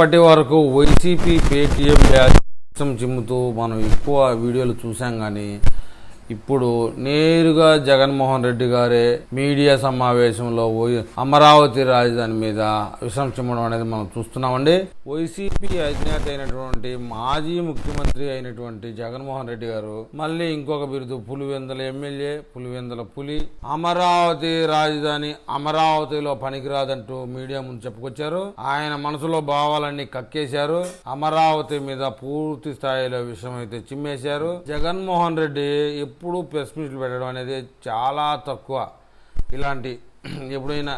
ఇప్పటి వరకు YCP Paytm batch చిమ్ముతూ మనం ఎక్కువ వీడియోలు చూసాం కానీ ఇప్పుడు నేరుగా జగన్మోహన్ రెడ్డి గారే మీడియా సమావేశంలో అమరావతి రాజధాని మీద విషం చిమ్మడం అనేది మనం చూస్తున్నామండి. వైసీపీ అధినేత అయినటువంటి మాజీ ముఖ్యమంత్రి అయినటువంటి జగన్మోహన్ రెడ్డి గారు మళ్ళీ ఇంకొక బిరుదు పులివెందుల ఎమ్మెల్యే, పులివెందుల పులి, అమరావతి రాజధాని అమరావతిలో పనికిరాదంటూ మీడియా ముందు చెప్పుకొచ్చారు. ఆయన మనసులో భావాలన్నీ కక్కేశారు. అమరావతి మీద పూర్తి స్థాయిలో విషయం అయితే చిమ్మేశారు. జగన్మోహన్ రెడ్డి ఎప్పుడు ప్రెస్ మీట్లు పెట్టడం అనేది చాలా తక్కువ. ఇలాంటి ఎప్పుడైనా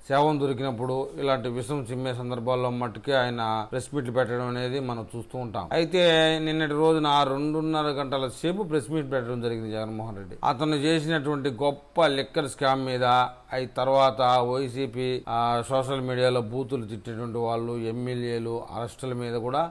సేవం దొరికినప్పుడు ఇలాంటి విషయం చిమ్మే సందర్భాల్లో మట్టుకే ఆయన ప్రెస్ మీట్లు పెట్టడం అనేది మనం చూస్తూ ఉంటాం. అయితే నిన్నటి రోజున 2.5 గంటల సేపు ప్రెస్ మీట్ పెట్టడం జరిగింది జగన్మోహన్ రెడ్డి. అతను చేసినటువంటి గొప్ప లిక్కర్ స్కామ్ మీద, అయి తర్వాత వైసీపీ సోషల్ మీడియాలో బూతులు తిట్టేటువంటి వాళ్ళు, ఎమ్మెల్యేలు అరెస్టుల మీద కూడా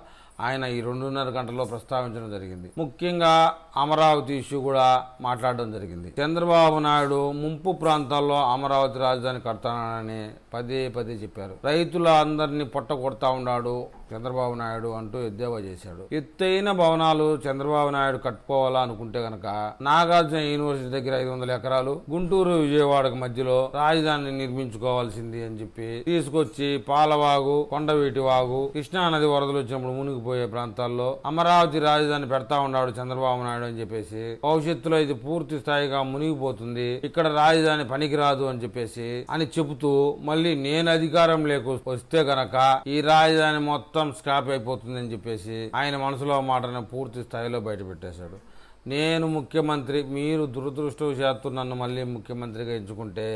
ఆయన ఈ 2.5 గంటల్లో ప్రస్తావించడం జరిగింది. ముఖ్యంగా అమరావతి ఇష్యూ కూడా మాట్లాడడం జరిగింది. చంద్రబాబు నాయుడు ముంపు ప్రాంతాల్లో అమరావతి రాజధాని కడతానని పదే చెప్పారు. రైతుల అందరినీ పొట్ట కొడతా ఉన్నాడు చంద్రబాబు నాయుడు అంటూ ఎద్దేవా చేశాడు. ఎత్తైన భవనాలు చంద్రబాబు నాయుడు కట్టుకోవాలా అనుకుంటే గనక నాగార్జున యూనివర్సిటీ దగ్గర 500 ఎకరాలు, గుంటూరు విజయవాడకు మధ్యలో రాజధానిని నిర్మించుకోవాల్సింది అని చెప్పి తీసుకొచ్చి పాలవాగు, కొండవీటి వాగు, కృష్ణానది వరదలు వచ్చినప్పుడు మునిగిపోయే ప్రాంతాల్లో అమరావతి రాజధాని పెడతా ఉన్నాడు చంద్రబాబు నాయుడు అని చెప్పేసి, భవిష్యత్తులో ఇది పూర్తి స్థాయిగా మునిగిపోతుంది, ఇక్కడ రాజధాని పనికిరాదు అని చెప్పేసి అని చెబుతూ మళ్ళీ నేను అధికారం వస్తే గనక ఈ రాజధాని మొత్తం స్క్రాప్ అయిపోతుందని చెప్పేసి ఆయన మనసులో మాటను పూర్తి స్థాయిలో బయటపెట్టేశాడు. నేను ముఖ్యమంత్రి, మీరు దురదృష్టవశాత్తు నన్ను మళ్ళీ ముఖ్యమంత్రిగా ఎంచుకుంటే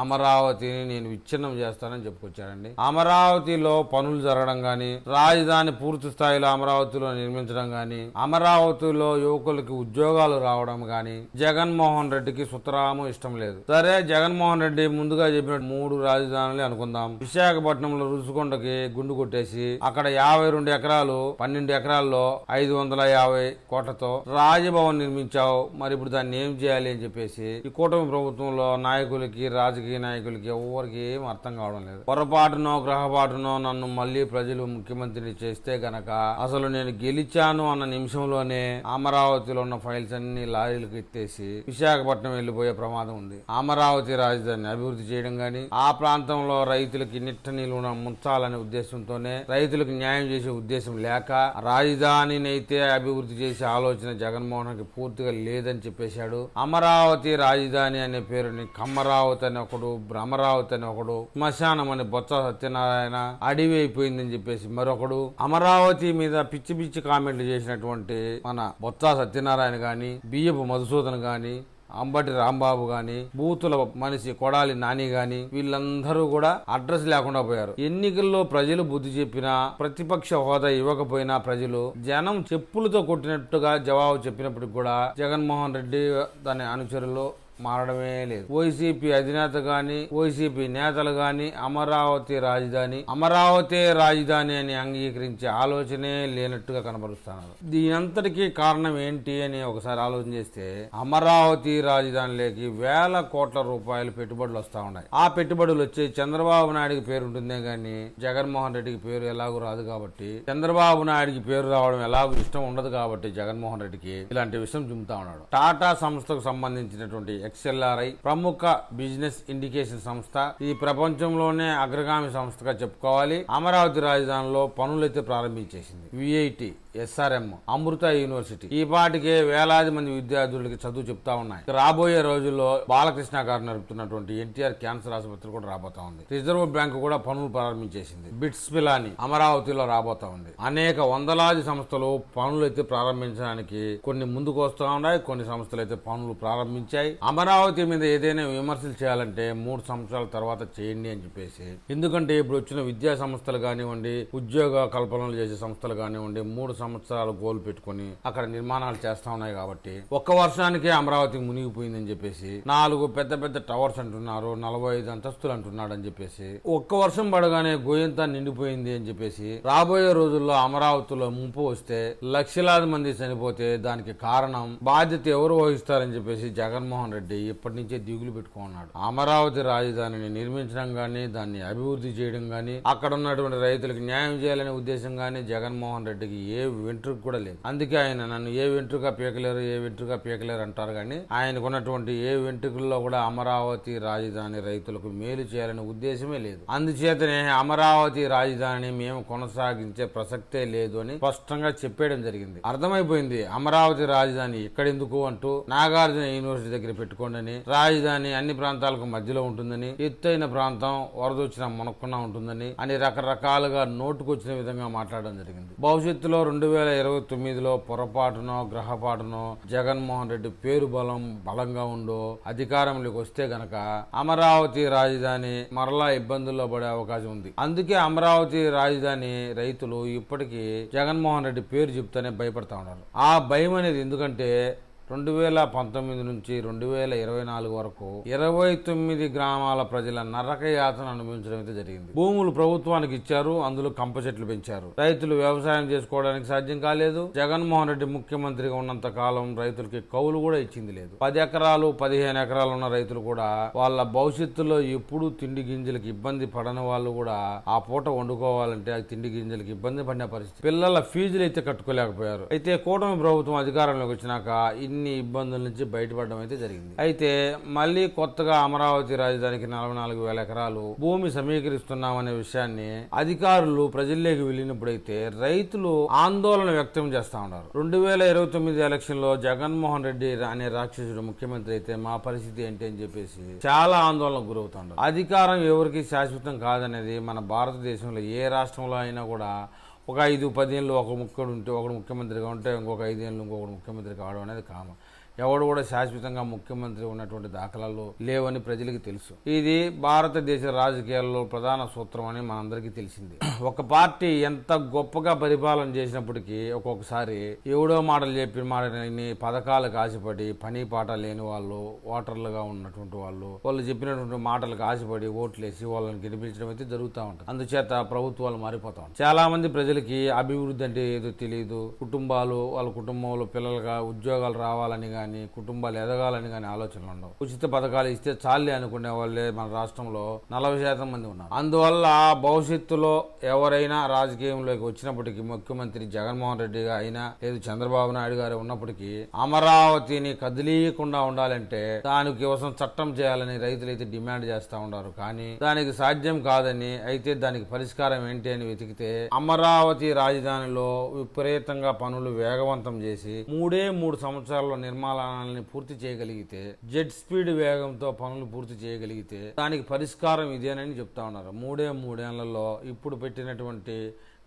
అమరావతిని నేను విచ్ఛిన్నం చేస్తానని చెప్పుకొచ్చాడండి. అమరావతిలో పనులు జరగడం గాని, రాజధాని పూర్తి స్థాయిలో అమరావతిలో నిర్మించడం గాని, అమరావతిలో యువకులకి ఉద్యోగాలు రావడం గాని జగన్మోహన్ రెడ్డికి సుతరాము ఇష్టం లేదు. సరే, జగన్మోహన్ రెడ్డి ముందుగా చెప్పిన 3 రాజధానులే అనుకుందాం. విశాఖపట్నంలో రుసుకొండకి గుండు కొట్టేసి అక్కడ 52 ఎకరాలు, 12 ఎకరాల్లో 550 కోట్లతో రాజభవన్ నిర్మించావు. మరి ఇప్పుడు దాన్ని ఏం చేయాలి అని చెప్పేసి ఈ కూటమి ప్రభుత్వంలో నాయకులకి, రాజకీయ నాయకులకి ఎవరికి ఏం అర్థం కావడం లేదు. పొరపాటునో గ్రహపాటునో నన్ను మళ్ళీ ప్రజలు ముఖ్యమంత్రిని చేస్తే గనక అసలు నేను గెలిచాను అన్న నిమిషంలోనే అమరావతిలో ఉన్న ఫైల్స్ అన్ని లారీలకు ఎత్తేసి విశాఖపట్నం వెళ్లిపోయే ప్రమాదం ఉంది. అమరావతి రాజధాని అభివృద్ధి చేయడం గాని, ఆ ప్రాంతంలో రైతులకి నిట్ట నిలువున ముంచాలనే ఉద్దేశంతోనే, రైతులకు న్యాయం చేసే ఉద్దేశం లేక రాజధానినైతే అభివృద్ధి చేసే ఆలోచన జగన్మోహన్ కి పూర్తిగా లేదని చెప్పేశాడు. అమరావతి రాజధాని అనే పేరుని కమ్మరావతి అని ఒకడు, భ్రమరావతి అని ఒకడు, శ్మశానం అని బొత్స సత్యనారాయణ, అడవి అయిపోయిందని చెప్పేసి మరొకడు, అమరావతి మీద పిచ్చి కామెంట్లు చేసినటువంటి మన బొత్స సత్యనారాయణ గాని, బియ్యపు మధుసూదన్ గాని, అంబటి రాంబాబు గాని, బూతుల మనిషి కొడాలి నాని గాని, వీళ్ళందరూ కూడా అడ్రస్ లేకుండా పోయారు. ఎన్నికల్లో ప్రజలు బుద్ధి చెప్పినా, ప్రతిపక్ష హోదా ఇవ్వకపోయినా ప్రజలు జనం చెప్పులతో కొట్టినట్టుగా జవాబు చెప్పినప్పటికి కూడా జగన్మోహన్ రెడ్డి దాని అనుచరులు మారడమే లేదు. వైసీపీ అధినేత గాని, వైసీపీ నేతలు గాని అమరావతి రాజధాని అని అంగీకరించే ఆలోచనే లేనట్టుగా కనబరుస్తున్నారు. దీనంతటికీ కారణం ఏంటి అని ఒకసారి ఆలోచన చేస్తే, అమరావతి రాజధానిలోకి వేల కోట్ల రూపాయలు పెట్టుబడులు వస్తా ఉన్నాయి. ఆ పెట్టుబడులు వచ్చి చంద్రబాబు నాయుడికి పేరు ఉంటుందే గాని జగన్మోహన్ రెడ్డికి పేరు ఎలాగూ రాదు కాబట్టి, చంద్రబాబు నాయుడికి పేరు రావడం ఎలాగూ ఇష్టం ఉండదు కాబట్టి జగన్మోహన్ రెడ్డికి ఇలాంటి విషయం చెబుతా ఉన్నాడు. టాటా సంస్థకు సంబంధించినటువంటి XLRI ప్రముఖ బిజినెస్ ఇండికేషన్ సంస్థ, ఈ ప్రపంచంలోనే అగ్రగామి సంస్థగా చెప్పుకోవాలి. అమరావతి రాజధానిలో పనులైతే ప్రారంభించేసింది. VIT, SRM, అమృత యూనివర్సిటీ ఈ పాటికే వేలాది మంది విద్యార్థులకి చదువు చెప్తా ఉన్నాయి. రాబోయే రోజుల్లో బాలకృష్ణ గారు నడుపుతున్నటువంటి NTR క్యాన్సర్ ఆసుపత్రి కూడా రాబోతా ఉంది. రిజర్వ్ బ్యాంకు కూడా పనులు ప్రారంభించేసింది. బిట్స్ పిలాని అమరావతిలో రాబోతా ఉంది. అనేక వందలాది సంస్థలు పనులు అయితే ప్రారంభించడానికి కొన్ని ముందుకు వస్తూ ఉన్నాయి. కొన్ని సంస్థలు అయితే పనులు ప్రారంభించాయి. అమరావతి మీద ఏదైనా విమర్శలు చేయాలంటే 3 సంవత్సరాల తర్వాత చేయండి అని చెప్పేసి, ఎందుకంటే ఇప్పుడు వచ్చిన విద్యా సంస్థలు కానివ్వండి, ఉద్యోగ కల్పనలు చేసే సంస్థలు కానివ్వండి 3 సంవత్సరాలు గోల్ పెట్టుకుని అక్కడ నిర్మాణాలు చేస్తా ఉన్నాయి కాబట్టి ఒక్క వర్షానికే అమరావతి మునిగిపోయిందని చెప్పేసి 4 పెద్ద టవర్స్ అంటున్నారు, 45 అంతస్తులు అంటున్నాడు అని చెప్పేసి, ఒక్క వర్షం పడగానే గోయంతా నిండిపోయింది అని చెప్పేసి, రాబోయే రోజుల్లో అమరావతిలో ముంపు వస్తే లక్షలాది మంది చనిపోతే దానికి కారణం బాధ్యత ఎవరు వహిస్తారని చెప్పేసి జగన్మోహన్ రెడ్డి రెడ్డి ఇప్పటి నుంచే దిగులు పెట్టుకున్నాడు. అమరావతి రాజధానిని నిర్మించడం గానీ, దాన్ని అభివృద్ధి చేయడం గానీ, అక్కడ ఉన్నటువంటి రైతులకు న్యాయం చేయాలనే ఉద్దేశం గానీ జగన్మోహన్ రెడ్డికి ఏ వెంట్రుక కూడా లేదు. అందుకే ఆయన నన్ను ఏ వెంట్రుక పీకలేరు అంటారు కానీ ఆయనకు ఉన్నటువంటి ఏ వెంట్రుకల్లో కూడా అమరావతి రాజధాని రైతులకు మేలు చేయాలనే ఉద్దేశమే లేదు. అందుచేతనే అమరావతి రాజధానిని మేము కొనసాగించే ప్రసక్తే లేదు అని స్పష్టంగా చెప్పేయడం జరిగింది. అర్థమైపోయింది అమరావతి రాజధాని ఎక్కడెందుకు అంటూ నాగార్జున యూనివర్సిటీ దగ్గర పెట్టుకోండి, రాజధాని అన్ని ప్రాంతాలకు మధ్యలో ఉంటుందని, ఎత్తైన ప్రాంతం వరదొచ్చినా మునక్కున్నా ఉంటుందని అని రకరకాలుగా నోటుకొచ్చిన విధంగా మాట్లాడడం జరిగింది. భవిష్యత్తులో 2029లో పొరపాటునో గ్రహపాటునో జగన్మోహన్ రెడ్డి పేరు బలంగా ఉండో అధికారంలోకి వస్తే గనక అమరావతి రాజధాని మరలా ఇబ్బందుల్లో పడే అవకాశం ఉంది. అందుకే అమరావతి రాజధాని రైతులు ఇప్పటికీ జగన్మోహన్ రెడ్డి పేరు చెప్తేనే భయపడతా ఉన్నారు. ఆ భయం అనేది ఎందుకంటే 2019 నుంచి 2024 వరకు 29 గ్రామాల ప్రజల నరక యాతన అనుభవించడం అయితే జరిగింది. భూములు ప్రభుత్వానికి ఇచ్చారు, అందులో కంప చెట్లు పెంచారు. రైతులు వ్యవసాయం చేసుకోవడానికి సాధ్యం కాలేదు. జగన్మోహన్ రెడ్డి ముఖ్యమంత్రిగా ఉన్నంత కాలం రైతులకి కౌలు కూడా ఇచ్చింది లేదు. 10 ఎకరాలు 15 ఎకరాలు ఉన్న రైతులు కూడా వాళ్ళ భవిష్యత్తులో ఎప్పుడు తిండి గింజలకి ఇబ్బంది పడని వాళ్ళు కూడా ఆ పూట వండుకోవాలంటే ఆ తిండి గింజలకి ఇబ్బంది పడిన పరిస్థితి. పిల్లల ఫీజులు అయితే కట్టుకోలేకపోయారు. అయితే కూటమి ప్రభుత్వం అధికారంలోకి వచ్చినాక ఇన్ని ఇబ్బందుల నుంచి బయటపడడం అయితే జరిగింది. అయితే మళ్ళీ కొత్తగా అమరావతి రాజధానికి 44,000 ఎకరాలు భూమి సమీకరిస్తున్నామనే విషయాన్ని అధికారులు ప్రజల్లోకి వెళ్ళినప్పుడైతే రైతులు ఆందోళన వ్యక్తం చేస్తా ఉన్నారు. 2029 ఎలక్షన్ లో జగన్మోహన్ రెడ్డి అనే రాక్షసుడు ముఖ్యమంత్రి అయితే మా పరిస్థితి ఏంటి అని చెప్పేసి చాలా ఆందోళనకు గురవుతున్నారు. అధికారం ఎవరికి శాశ్వతం కాదనేది మన భారతదేశంలో ఏ రాష్ట్రంలో అయినా కూడా ఒక 5-10 ఏళ్ళు ఒకడు ముఖ్యమంత్రిగా ఉంటే ఇంకొక 5 ఏళ్ళు ఇంకొకడు ముఖ్యమంత్రి కావడం అనేది కామన్. ఎవడు కూడా శాశ్వతంగా ముఖ్యమంత్రి ఉన్నటువంటి దాఖలాలు లేవని ప్రజలకు తెలుసు. ఇది భారతదేశ రాజకీయాల్లో ప్రధాన సూత్రం అని మనందరికీ తెలిసింది. ఒక పార్టీ ఎంత గొప్పగా పరిపాలన చేసినప్పటికీ ఒక్కొక్కసారి ఎవడో మాటలు చెప్పిన మాటని పథకాలకు ఆశపడి పని పాట లేని వాళ్ళు, ఓటర్లుగా ఉన్నటువంటి వాళ్ళు చెప్పినటువంటి మాటలకు ఆశపడి ఓట్లేసి వాళ్ళని గెలిపించడం అయితే జరుగుతూ ఉంటుంది. అందుచేత ప్రభుత్వాలు మారిపోతా ఉంటాయి. చాలా మంది ప్రజలకి అభివృద్ధి అంటే ఏదో తెలియదు. వాళ్ళ కుటుంబంలో పిల్లలుగా ఉద్యోగాలు రావాలని కానీ కుటుంబాలు ఎదగాలని కానీ ఆలోచనలు ఉండవు. ఉచిత పథకాలు ఇస్తే చాలే అనుకునే వాళ్ళే మన రాష్ట్రంలో 40% మంది ఉన్నారు. అందువల్ల భవిష్యత్తులో ఎవరైనా రాజకీయంలోకి వచ్చినప్పటికీ ముఖ్యమంత్రి జగన్మోహన్ రెడ్డి అయినా లేదు చంద్రబాబు నాయుడు గారు ఉన్నప్పటికీ అమరావతిని కదిలీయకుండా ఉండాలంటే దానికి కోసం చట్టం చేయాలని రైతులైతే డిమాండ్ చేస్తా ఉన్నారు. కానీ దానికి సాధ్యం కాదని, అయితే దానికి పరిష్కారం ఏంటి అని వెతికితే అమరావతి రాజధానిలో విపరీతంగా పనులు వేగవంతం చేసి 3 సంవత్సరాల నిర్మాణాలని పూర్తి చేయగలిగితే, జెట్ స్పీడ్ వేగంతో పనులు పూర్తి చేయగలిగితే దానికి పరిష్కారం ఇదేనని చెప్తా ఉన్నారు. 3 ఏళ్లలో ఇప్పుడు పెట్టినటువంటి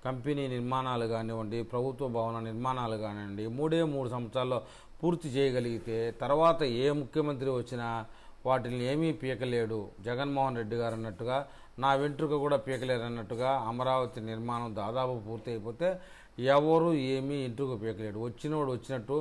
కంపెనీ నిర్మాణాలు కానివ్వండి, ప్రభుత్వ భవన నిర్మాణాలు కానివ్వండి 3 సంవత్సరాల్లో పూర్తి చేయగలిగితే తర్వాత ఏ ముఖ్యమంత్రి వచ్చినా వాటిని ఏమీ పీకలేడు. జగన్మోహన్ రెడ్డి గారు అన్నట్టుగా నా వెంట్రుక కూడా పీకలేరు అన్నట్టుగా అమరావతి నిర్మాణం దాదాపు పూర్తి అయిపోతే ఎవరు ఏమీ వెంట్రుక పీకలేడు. వచ్చినోడు వచ్చినట్టు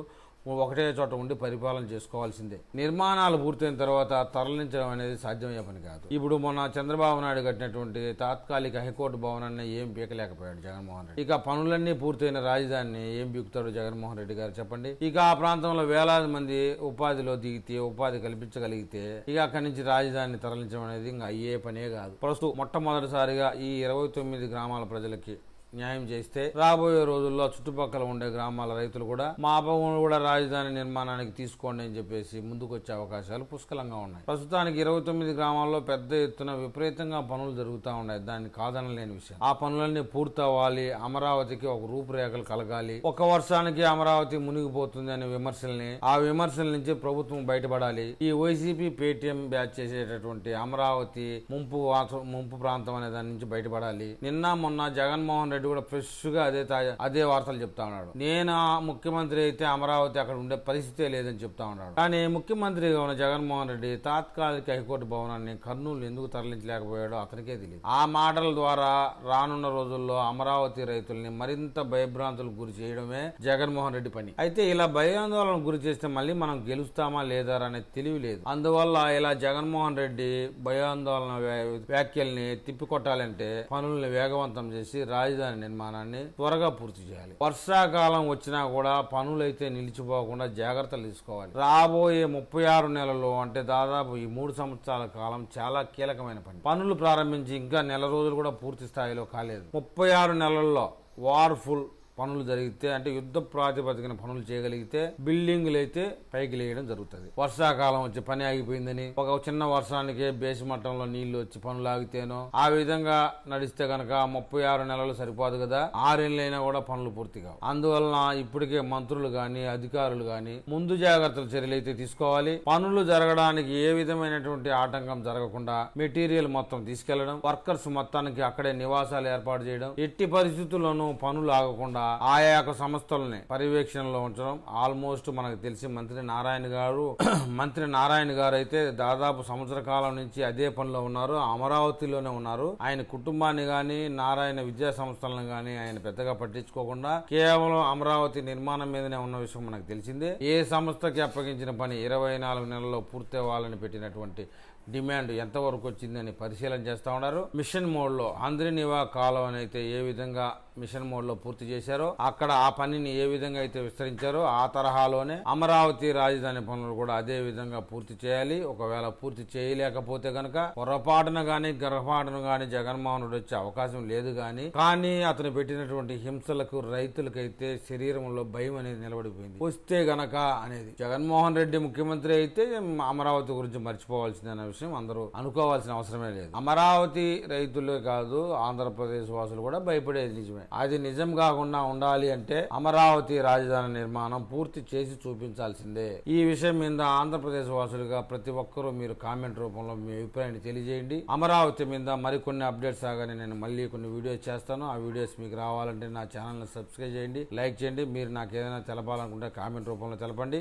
ఒకటే చోట ఉండి పరిపాలన చేసుకోవాల్సిందే. నిర్మాణాలు పూర్తయిన తర్వాత తరలించడం అనేది సాధ్యమయ్యే పని కాదు. ఇప్పుడు మొన్న చంద్రబాబు నాయుడు కట్టినటువంటి తాత్కాలిక హైకోర్టు భవనాన్ని ఏం పీకలేకపోయాడు జగన్మోహన్ రెడ్డి. ఇక పనులన్నీ పూర్తయిన రాజధానిని ఏం పీకుతాడు జగన్మోహన్ రెడ్డి గారు చెప్పండి. ఇక ఆ ప్రాంతంలో వేలాది మంది ఉపాధిలో దిగితే, ఉపాధి కల్పించగలిగితే ఇక అక్కడి నుంచి రాజధానిని తరలించడం అనేది ఇంకా అయ్యే పనే కాదు. ప్రస్తుతం మొట్టమొదటిసారిగా ఈ 29 గ్రామాల ప్రజలకి న్యాయం చేస్తే రాబోయే రోజుల్లో చుట్టుపక్కల ఉండే గ్రామాల రైతులు కూడా మా భూములు కూడా రాజధాని నిర్మాణానికి తీసుకోండి అని చెప్పేసి ముందుకు వచ్చే అవకాశాలు పుష్కలంగా ఉన్నాయి. ప్రస్తుతానికి 29 గ్రామాల్లో పెద్ద ఎత్తున విపరీతంగా పనులు జరుగుతూ ఉన్నాయి. దాన్ని కాదనలేని విషయం. ఆ పనులన్నీ పూర్తవ్వాలి, అమరావతికి ఒక రూపురేఖలు కలగాలి. ఒక వర్షానికి అమరావతి మునిగిపోతుంది అనే ఆ విమర్శల నుంచి ప్రభుత్వం బయటపడాలి. ఈ వైసీపీ పేటీఎం బ్యాచ్ చేసేటటువంటి అమరావతి ముంపు ప్రాంతం అనే దాని నుంచి బయటపడాలి. నిన్న మొన్న జగన్మోహన్ రెడ్డి కూడా ఫ్రెష్ గా అదే వార్తలు చెప్తా ఉన్నాడు. నేను ముఖ్యమంత్రి అయితే అమరావతి అక్కడ ఉండే పరిస్థితే లేదని చెప్తా ఉన్నాడు. కానీ ముఖ్యమంత్రిగా ఉన్న జగన్మోహన్ రెడ్డి తాత్కాలిక హైకోర్టు భవనాన్ని కర్నూలు ఎందుకు తరలించలేకపోయాడో అతనికే తెలియదు. ఆ మాటల ద్వారా రానున్న రోజుల్లో అమరావతి రైతుల్ని మరింత భయభ్రాంతులకు గురి చేయడమే జగన్మోహన్ రెడ్డి పని. అయితే ఇలా భయాందోళనకు గురి చేస్తే మళ్ళీ మనం గెలుస్తామా లేదా అనే తెలివి లేదు. అందువల్ల ఇలా జగన్మోహన్ రెడ్డి భయాందోళన వ్యాఖ్యల్ని తిప్పికొట్టాలంటే పనుల్ని వేగవంతం చేసి రాజధాని రాజధాని నిర్మాణాన్ని త్వరగా పూర్తి చేయాలి. వర్షాకాలం వచ్చినా కూడా పనులైతే నిలిచిపోకుండా జాగ్రత్తలు తీసుకోవాలి. రాబోయే 36 నెలల్లో అంటే దాదాపు ఈ 3 సంవత్సరాల కాలం చాలా కీలకమైన పనులు ప్రారంభించి ఇంకా నెల రోజులు కూడా పూర్తి స్థాయిలో కాలేదు. 36 నెలల్లో వార్ఫుల్ పనులు జరిగితే అంటే యుద్ధ ప్రాతిపదికన పనులు చేయగలిగితే బిల్డింగ్లు అయితే పైకి లేయడం జరుగుతుంది. వర్షాకాలం వచ్చి పని ఆగిపోయిందని ఒక చిన్న వర్షానికే బేసి మట్టంలో నీళ్లు వచ్చి పనులు ఆగితేనో ఆ విధంగా నడిస్తే గనక 36 నెలలు సరిపోదు కదా, 6 ఏళ్ళైనా కూడా పనులు పూర్తి కావు. అందువలన ఇప్పటికే మంత్రులు గాని అధికారులు గాని ముందు జాగ్రత్తల చర్యలు అయితే తీసుకోవాలి. పనులు జరగడానికి ఏ విధమైనటువంటి ఆటంకం జరగకుండా మెటీరియల్ మొత్తం తీసుకెళ్లడం, వర్కర్స్ మొత్తానికి అక్కడే నివాసాలు ఏర్పాటు చేయడం, ఎట్టి పరిస్థితుల్లోనూ పనులు ఆగకుండా ఆయా సంస్థలని పర్యవేక్షణలో ఉంచడం. ఆల్మోస్ట్ మనకు తెలిసి మంత్రి నారాయణ గారు అయితే దాదాపు సంవత్సర కాలం నుంచి అదే పనిలో ఉన్నారు, అమరావతిలోనే ఉన్నారు. ఆయన కుటుంబాన్ని గాని నారాయణ విద్యా సంస్థలను గాని ఆయన పెద్దగా పట్టించుకోకుండా కేవలం అమరావతి నిర్మాణం మీదనే ఉన్న విషయం మనకు తెలిసిందే. ఏ సంస్థకి అప్పగించిన పని 24 నెలల్లో పూర్తి అవ్వాలని పెట్టినటువంటి డిమాండ్ ఎంతవరకు వచ్చిందని పరిశీలన చేస్తా ఉన్నారు. మిషన్ మోడ్ లో ఆంధ్రనివా కాలువని అయితే ఏ విధంగా మిషన్ మోడ్ లో పూర్తి చేశారో అక్కడ ఆ పనిని ఏ విధంగా అయితే విస్తరించారో ఆ తరహాలోనే అమరావతి రాజధాని పనులు కూడా అదే విధంగా పూర్తి చేయాలి. ఒకవేళ పూర్తి చేయలేకపోతే గనక పొరపాటున గాని గర్భపాటును గాని జగన్మోహన్ రెడ్డి వచ్చే అవకాశం లేదు కానీ అతను పెట్టినటువంటి హింసలకు రైతులకైతే శరీరంలో భయం అనేది నిలబడిపోయింది. వస్తే గనక అనేది జగన్మోహన్ రెడ్డి ముఖ్యమంత్రి అయితే అమరావతి గురించి మర్చిపోవాల్సిందన్న విషయం అందరూ అనుకోవాల్సిన అవసరమే లేదు. అమరావతి రైతులే కాదు ఆంధ్రప్రదేశ్ వాసులు కూడా భయపడేది నిజమే. అది నిజం కాకుండా ఉండాలి అంటే అమరావతి రాజధాని నిర్మాణం పూర్తి చేసి చూపించాల్సిందే. ఈ విషయం మీద ఆంధ్రప్రదేశ్ వాసులుగా ప్రతి ఒక్కరూ మీరు కామెంట్ రూపంలో మీ అభిప్రాయాన్ని తెలియజేయండి. అమరావతి మీద మరికొన్ని అప్డేట్స్ ఆగానే నేను మళ్ళీ కొన్ని వీడియోస్ చేస్తాను. ఆ వీడియోస్ మీకు రావాలంటే నా ఛానల్ ని సబ్స్క్రైబ్ చేయండి, లైక్ చేయండి. మీరు నాకు ఏదైనా తెలపాలనుకుంటే కామెంట్ రూపంలో తెలపండి.